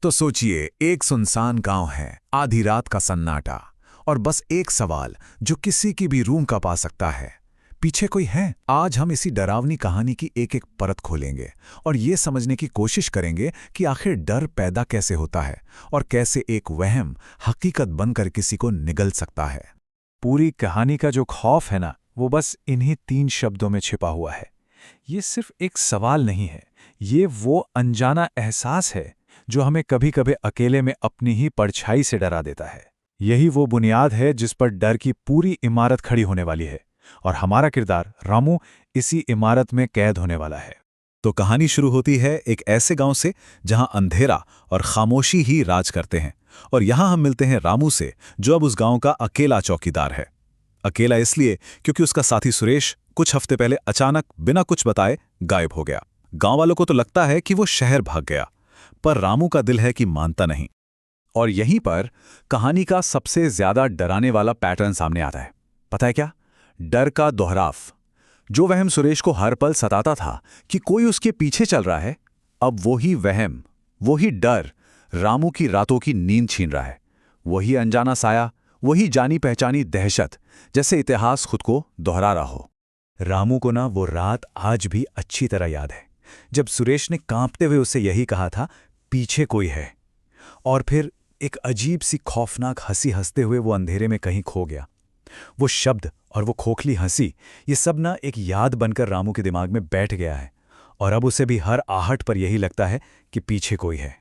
तो सोचिए, एक सुनसान गांव है, आधी रात का सन्नाटा, और बस एक सवाल जो किसी की भी रूह कांपा सकता है, पीछे कोई है? आज हम इसी डरावनी कहानी की एक एक परत खोलेंगे और ये समझने की कोशिश करेंगे कि आखिर डर पैदा कैसे होता है और कैसे एक वहम हकीकत बनकर किसी को निगल सकता है। पूरी कहानी का जो खौफ है ना, वो बस इन्हीं 3 शब्दों में छिपा हुआ है। ये सिर्फ एक सवाल नहीं है, ये वो अनजाना एहसास है जो हमें कभी कभी अकेले में अपनी ही परछाई से डरा देता है। यही वो बुनियाद है जिस पर डर की पूरी इमारत खड़ी होने वाली है, और हमारा किरदार रामू इसी इमारत में कैद होने वाला है। तो कहानी शुरू होती है एक ऐसे गांव से जहां अंधेरा और खामोशी ही राज करते हैं, और यहां हम मिलते हैं रामू से, जो अब उस गांव का अकेला चौकीदार है। अकेला इसलिए क्योंकि उसका साथी सुरेश कुछ हफ्ते पहले अचानक बिना कुछ बताए गायब हो गया। गांव वालों को तो लगता है कि वो शहर भाग गया, पर रामू का दिल है कि मानता नहीं। और यहीं पर कहानी का सबसे ज्यादा डराने वाला पैटर्न सामने आता है। पता है क्या? डर का दोहराव। जो वहम सुरेश को हर पल सताता था कि कोई उसके पीछे चल रहा है, अब वही वहम, वही डर रामू की रातों की नींद छीन रहा है। वही अनजाना साया, वही जानी पहचानी दहशत, जैसे इतिहास खुद को दोहरा रहा हो। रामू को ना वो रात आज भी अच्छी तरह याद है, जब सुरेश ने कांपते हुए उसे यही कहा था, पीछे कोई है। और फिर एक अजीब सी खौफनाक हंसी हंसते हुए वो अंधेरे में कहीं खो गया। वो शब्द और वो खोखली हंसी, ये सब ना एक याद बनकर रामू के दिमाग में बैठ गया है, और अब उसे भी हर आहट पर यही लगता है कि पीछे कोई है।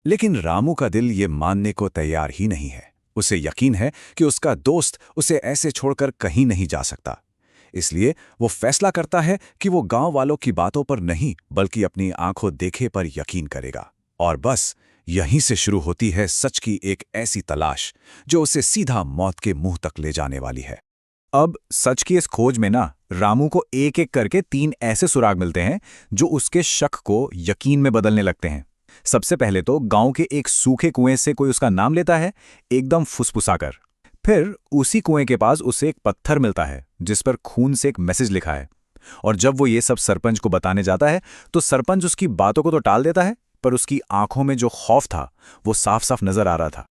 लेकिन रामू का दिल ये मानने को तैयार ही नहीं है। उसे यकीन है कि उसका दोस्त उसे ऐसे छोड़कर कहीं नहीं जा सकता। इसलिए वो फैसला करता है कि वो गांव वालों की बातों पर नहीं, बल्कि अपनी आंखों देखे पर यकीन करेगा। और बस यहीं से शुरू होती है सच की एक ऐसी तलाश जो उसे सीधा मौत के मुंह तक ले जाने वाली है। अब सच की इस खोज में ना रामू को एक एक करके 3 ऐसे सुराग मिलते हैं जो उसके शक को यकीन में बदलने लगते हैं। सबसे पहले तो गांव के एक सूखे कुएं से कोई उसका नाम लेता है, एकदम फुसफुसाकर। फिर उसी कुएं के पास उसे एक पत्थर मिलता है जिस पर खून से एक मैसेज लिखा है। और जब वो ये सब सरपंच को बताने जाता है तो सरपंच उसकी बातों को तो टाल देता है, पर उसकी आंखों में जो खौफ था वो साफ साफ नजर आ रहा था।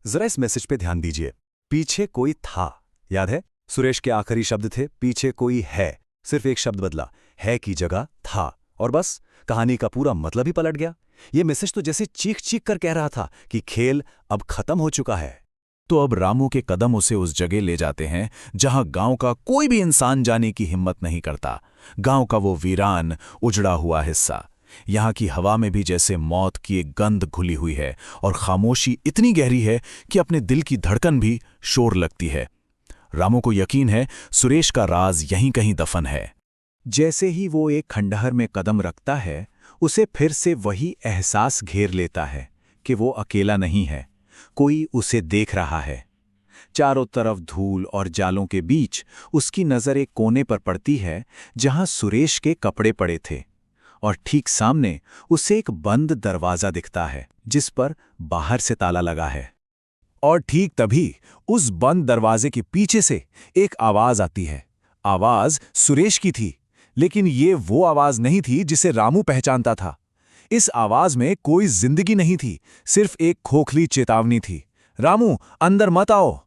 जरा इस मैसेज पे ध्यान दीजिए। पीछे कोई था, याद है? सुरेश के आखिरी शब्द थे पीछे कोई है। सिर्फ एक शब्द बदला, है की जगह था, और बस कहानी का पूरा मतलब ही पलट गया। ये मैसेज तो जैसे चीख चीख कर कह रहा था कि खेल अब खत्म हो चुका है। तो अब रामू के कदम उसे उस जगह ले जाते हैं जहां गांव का कोई भी इंसान जाने की हिम्मत नहीं करता। गांव का वो वीरान उजड़ा हुआ हिस्सा। यहाँ की हवा में भी जैसे मौत की एक गंध घुली हुई है, और खामोशी इतनी गहरी है कि अपने दिल की धड़कन भी शोर लगती है। रामू को यकीन है सुरेश का राज यहीं कहीं दफन है। जैसे ही वो एक खंडहर में कदम रखता है, उसे फिर से वही एहसास घेर लेता है कि वो अकेला नहीं है, कोई उसे देख रहा है। चारों तरफ धूल और जालों के बीच उसकी नजर एक कोने पर पड़ती है जहां सुरेश के कपड़े पड़े थे, और ठीक सामने उसे एक बंद दरवाजा दिखता है जिस पर बाहर से ताला लगा है। और ठीक तभी उस बंद दरवाजे के पीछे से एक आवाज आती है। आवाज सुरेश की थी, लेकिन ये वो आवाज नहीं थी जिसे रामू पहचानता था। इस आवाज में कोई जिंदगी नहीं थी, सिर्फ एक खोखली चेतावनी थी, रामू अंदर मत आओ।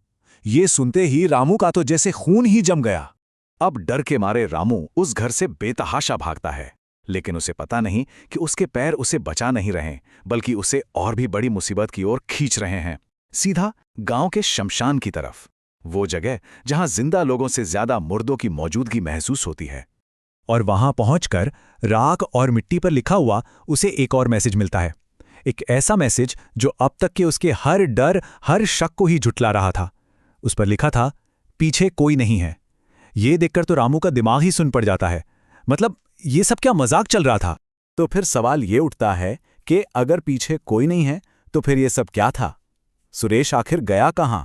ये सुनते ही रामू का तो जैसे खून ही जम गया। अब डर के मारे रामू उस घर से बेतहाशा भागता है, लेकिन उसे पता नहीं कि उसके पैर उसे बचा नहीं रहे, बल्कि उसे और भी बड़ी मुसीबत की ओर खींच रहे हैं, सीधा गांव के शमशान की तरफ। वो जगह जहां जिंदा लोगों से ज्यादा मुर्दों की मौजूदगी महसूस होती है। और वहां पहुंचकर राख और मिट्टी पर लिखा हुआ उसे एक और मैसेज मिलता है। एक ऐसा मैसेज जो अब तक के उसके हर डर, हर शक को ही झुठला रहा था। उस पर लिखा था, पीछे कोई नहीं है। ये देखकर तो रामू का दिमाग ही सुन पड़ जाता है। मतलब ये सब क्या मजाक चल रहा था? तो फिर सवाल ये उठता है कि अगर पीछे कोई नहीं है तो फिर ये सब क्या था? सुरेश आखिर गया कहां?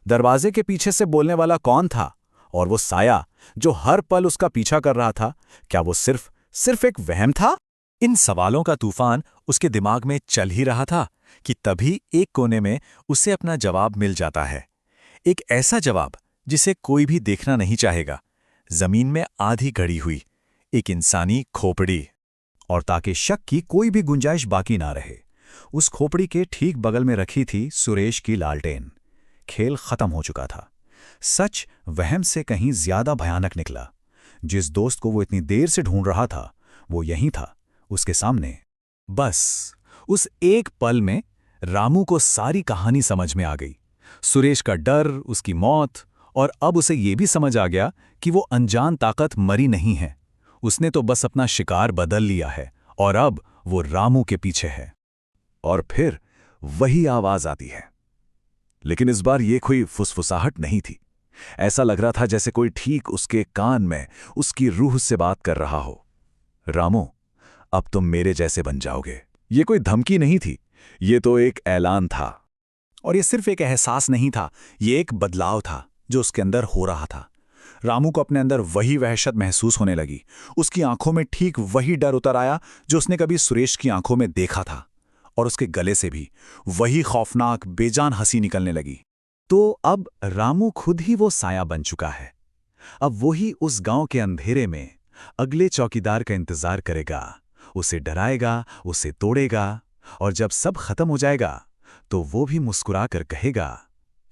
दरवाजे के पीछे से बोलने वाला कौन था? और वो साया जो हर पल उसका पीछा कर रहा था, क्या वो सिर्फ एक वहम था? इन सवालों का तूफान उसके दिमाग में चल ही रहा था कि तभी एक कोने में उसे अपना जवाब मिल जाता है। एक ऐसा जवाब जिसे कोई भी देखना नहीं चाहेगा। जमीन में आधी गड़ी हुई एक इंसानी खोपड़ी, और ताकि शक की कोई भी गुंजाइश बाकी ना रहे, उस खोपड़ी के ठीक बगल में रखी थी सुरेश की लालटेन। खेल खत्म हो चुका था। सच वहम से कहीं ज्यादा भयानक निकला। जिस दोस्त को वो इतनी देर से ढूंढ रहा था, वो यहीं था, उसके सामने। बस उस एक पल में रामू को सारी कहानी समझ में आ गई। सुरेश का डर, उसकी मौत, और अब उसे ये भी समझ आ गया कि वो अनजान ताकत मरी नहीं है। उसने तो बस अपना शिकार बदल लिया है और अब वो रामू के पीछे है। और फिर वही आवाज आती है, लेकिन इस बार ये कोई फुसफुसाहट नहीं थी। ऐसा लग रहा था जैसे कोई ठीक उसके कान में उसकी रूह से बात कर रहा हो। रामू, अब तुम मेरे जैसे बन जाओगे। ये कोई धमकी नहीं थी, ये तो एक ऐलान था। और ये सिर्फ एक एहसास नहीं था, ये एक बदलाव था जो उसके अंदर हो रहा था। रामू को अपने अंदर वही वहशत महसूस होने लगी। उसकी आंखों में ठीक वही डर उतर आया जो उसने कभी सुरेश की आंखों में देखा था, और उसके गले से भी वही खौफनाक बेजान हंसी निकलने लगी। तो अब रामू खुद ही वो साया बन चुका है। अब वही उस गांव के अंधेरे में अगले चौकीदार का इंतजार करेगा, उसे डराएगा, उसे तोड़ेगा, और जब सब खत्म हो जाएगा तो वो भी मुस्कुराकर कहेगा,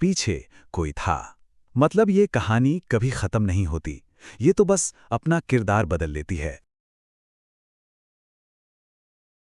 पीछे कोई था। मतलब ये कहानी कभी खत्म नहीं होती, ये तो बस अपना किरदार बदल लेती है।